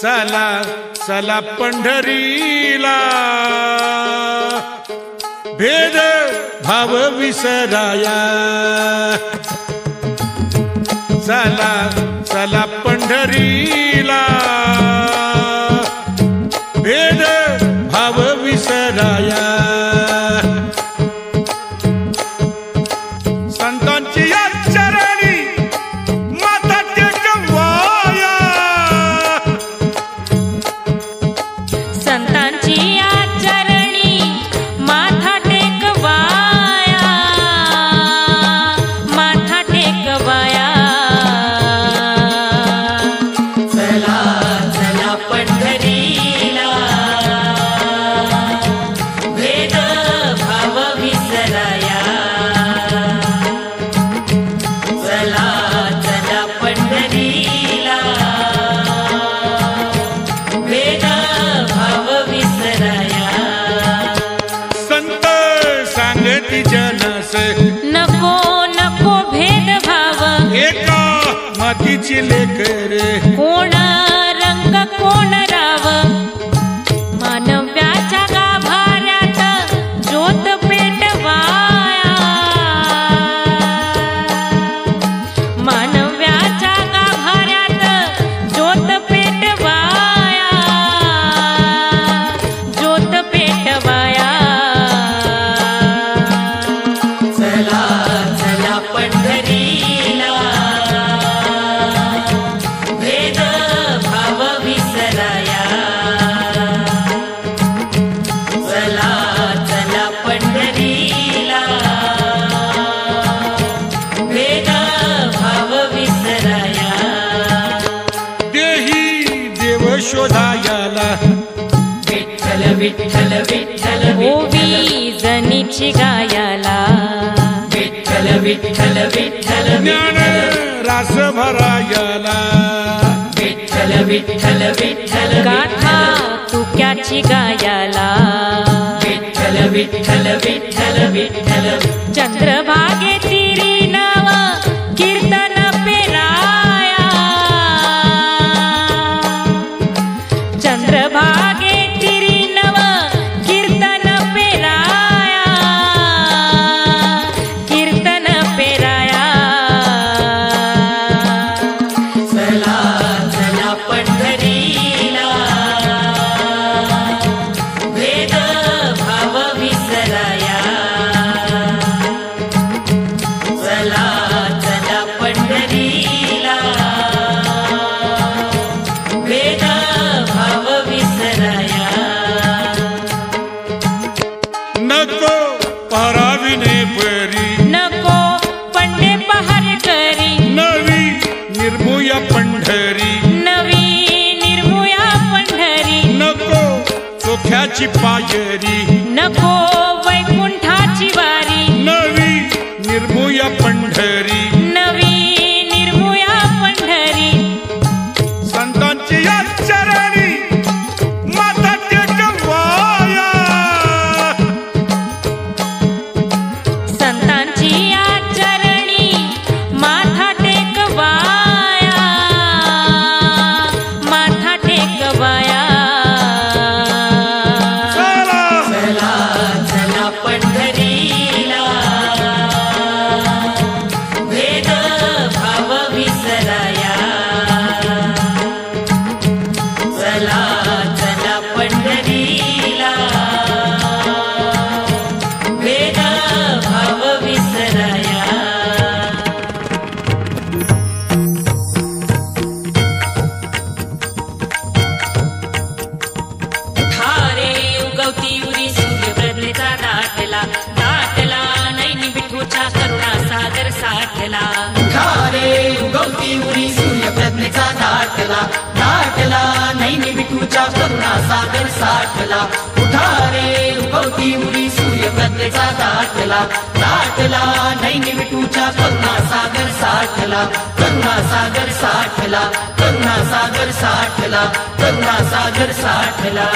चला चला पंढरीला, भेद भाव विसराया, चला चला पंढरीला, भेद भाव विसराया। संतांची या चरणी माथा टेकवाया, संतांची या चरणी माथा टेकवाया, माथा टेकवाया। चला चला पंढरीला, भेद भाव विसराया, चला चला पंढरीला, भेद भाव विसराया। संत सांगती जनस नको नको भेदभाव, एका मातीची लेकर, कोण रंग कोण राव, मानव्याच्या गाभाऱ्यात ज्योत पेटवाया, मानव्याच्या गाभाऱ्यात ज्योत पेटवाया, ज्योत पेटवाया। चला चला पंढरीला, भेद भाव विसराया, चला चला पंढरीला, भेद भाव विसराया। देही देव शोधायाला, विठ्ठल विठ्ठल विठ्ठल ओवी जनीची गायाला, विठ्ठल विठ्ठल विठ्ठल ज्ञान रास भरायाला, विठ्ठल विठ्ठल विठ्ठल गाथा तुक्याची गायाला, विठ्ठल विठ्ठल विठ्ठल विठ्ठल चंद्रभागे तिरी नाव कीर्तन पेराया, चंद्रभागे तिरी नव कीर्तन पेराया, कीर्तन पेराया। चला चला पंढरीला, भेद भाव विसराया, चला चला पंढरीला, भेद भाव विसराया। नको पराविने परी, नको पंडे पहार करी, नवी निर्मूया पंढरी, नवी निर्मुया पंढरी, नको चोख्याची पायरी, नको वैकुंठाची वारी, नवी निर्मूया पंढरी, नवी निर्मुया पंढरी। संतांची या चरणी माथा टेकवाया, संतांची या चरणी माथा टेकवाया, माथा टेकवाया। चला चला चला पंढरीला, भेद भाव विसराया, चला चला पंढरीला, भेद भाव विसराया। ठारे उगवती उरी सूर्य प्रज्ञेचा दाटला, दाटला नैनी विठूच्या करुणा सागर साठला, ठारे उगवती उरी सूर्य प्रज्ञेचा दाटला, दाटला नैनी विठूच्या करुणा सागर साठला, उठारे उगवती उरी सूर्य प्रज्ञेचा दाटला, दाटला नैनी विठूच्या करुणा सागर साठला, करुणा सागर साठला, करुणा सागर साठला, करुणा सागर साठला।